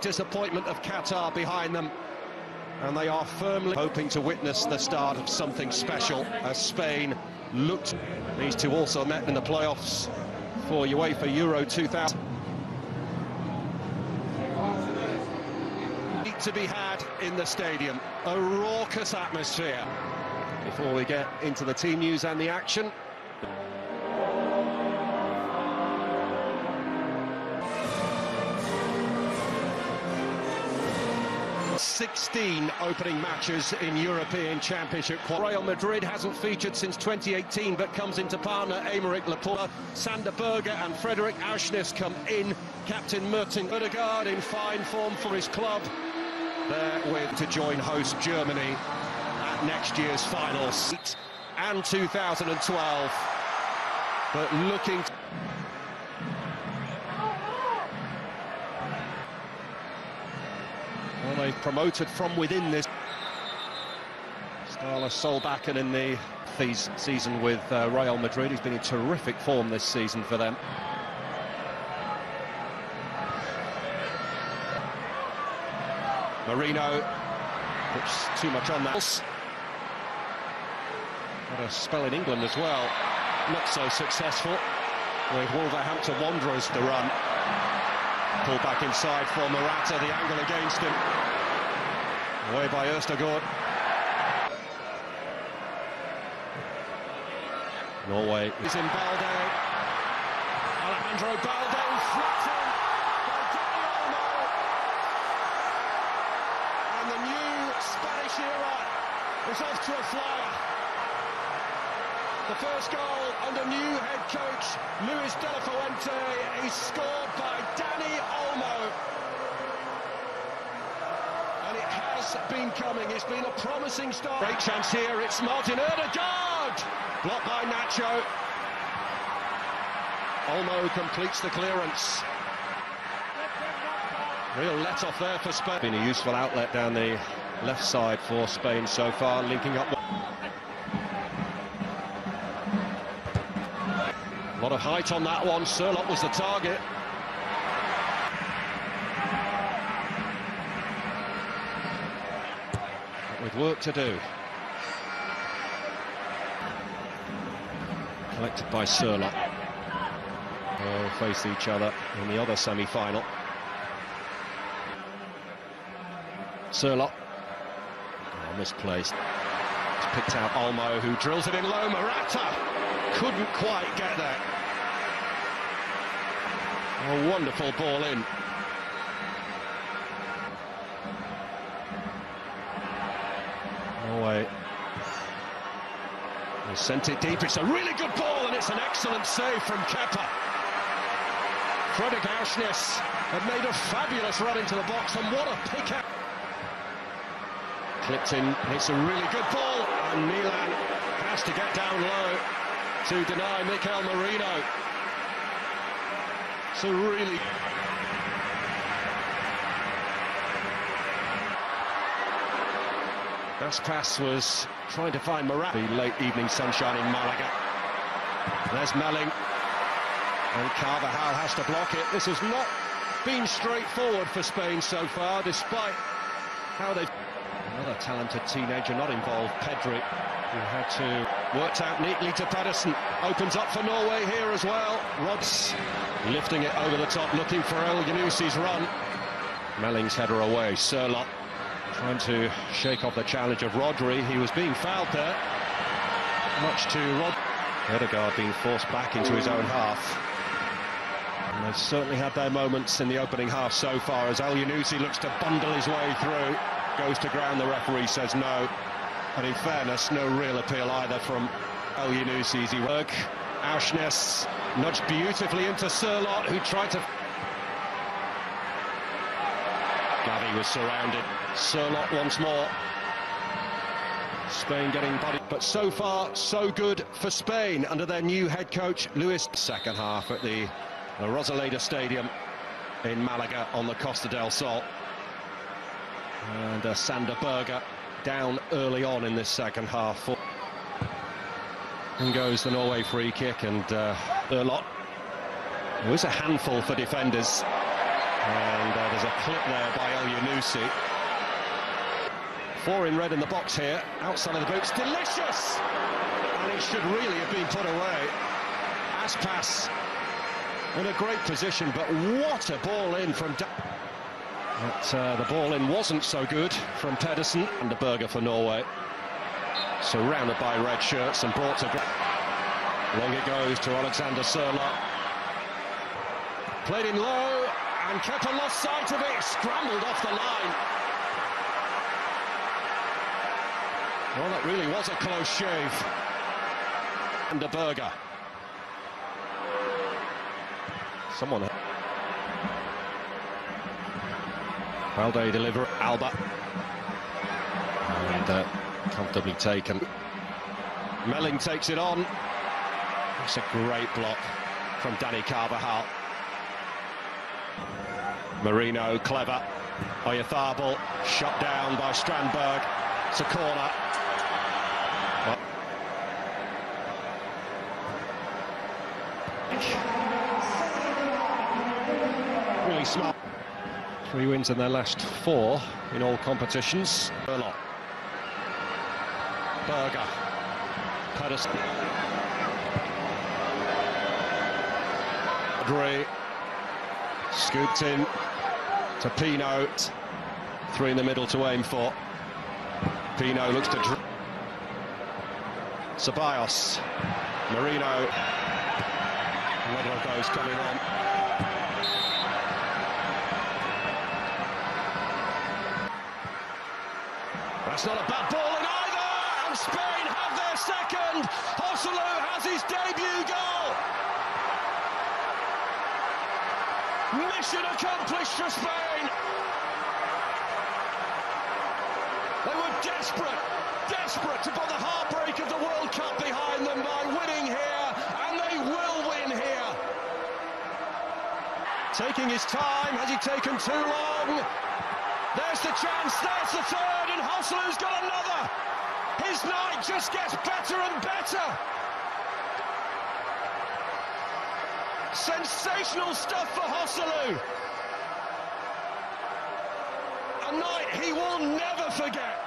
disappointment of Qatar behind them, and they are firmly hoping to witness the start of something special as Spain looked. These two also met in the playoffs for UEFA Euro 2000. To be had in the stadium, a raucous atmosphere. Before we get into the team news and the action, 16 opening matches in European Championship. Real Madrid hasn't featured since 2018, but comes into partner Aymeric Laporte. Sander Berge and Frederik Auschnitz come in. Captain Martin Odegaard in fine form for his club. There with to join host Germany at next year's finals and 2012. But looking well, they've promoted from within this. Starla Solbakken in the season with Real Madrid. He's been in terrific form this season for them. Marino puts too much on that. Had a spell in England as well. Not so successful with Wolverhampton Wanderers to run. Pull back inside for Morata, the angle against him. Away by Østegård. Norway is in Balde. Alejandro Balde flattened by Dani Olmo. And the new Spanish era is off to a flyer. The first goal under new head coach Luis de la Fuente is scored by Dani Olmo. And it has been coming. It's been a promising start. Great chance here. It's Martin Ødegaard. Blocked by Nacho. Olmo completes the clearance. Real let-off there for Spain. Been a useful outlet down the left side for Spain so far, linking up. A lot of height on that one. Sørloth was the target. But with work to do. Collected by Sørloth. They'll face each other in the other semi-final. Sørloth. Oh, misplaced. It's picked out Olmo, who drills it in low. Morata couldn't quite get there. A wonderful ball in. Norway. He sent it deep. It's a really good ball, and it's an excellent save from Kepa. Frederik Auschnitz had made a fabulous run into the box, and what a pick out. Clipped in. It's a really good ball, and Milan has to get down low to deny Mikel Merino. So really... Best pass was trying to find Morata. The late evening sunshine in Malaga. There's Melling. And Carvajal has to block it. This has not been straightforward for Spain so far, despite how they've... Another talented teenager not involved, Pedri, who had to worked out neatly to Pedersen. Opens up for Norway here as well. Rods lifting it over the top, looking for El Yunusi's run. Melling's header away. Sørloth trying to shake off the challenge of Rodri. He was being fouled there. Much to Rod. Ødegaard being forced back into his own half. And they've certainly had their moments in the opening half so far as El Yunusi looks to bundle his way through. Goes to ground, the referee says no. And in fairness, no real appeal either from El Yunusi's work. Auschnitz nudged beautifully into Sørloth, who tried to... Gavi was surrounded. Sørloth once more. Spain getting bodied, but so far, so good for Spain under their new head coach, Luis. Second half at the Rosaleda Stadium in Malaga on the Costa del Sol. And Sander Berge down early on in this second half. And goes the Norway free kick, and Sørloth, who is a handful for defenders, And there's a clip there by Elyounoussi. 4 in red in the box here, outside of the boots, delicious! And it should really have been put away. Aspas in a great position, but what a ball in from... the ball in wasn't so good from Pedersen. And the burger for Norway. Surrounded by red shirts and brought to... Long it goes to Alexander Sørloth. Played in low, and Kepa lost sight of it, scrambled off the line. Well, that really was a close shave. And a burger. Someone... Balde deliver, Alba. And comfortably taken. Melling takes it on. It's a great block from Dani Carvajal. Marino, clever. Oyarzábal, shot down by Strandberg. It's a corner. Really smart. 3 wins in their last 4 in all competitions. Burger. Pedersen. Scooped in to Pino. 3 in the middle to aim for. Pino looks to... Ceballos. Marino. Another of those coming on. That's not a bad ball in either, and Spain have their second. Joselu has his debut goal. Mission accomplished for Spain. They were desperate to put the heartbreak of the World Cup behind them by winning here, and they will win here. Taking his time, has he taken too long? There's the chance, there's the third, and Joselu's got another. His night just gets better and better. Sensational stuff for Joselu. A night he will never forget.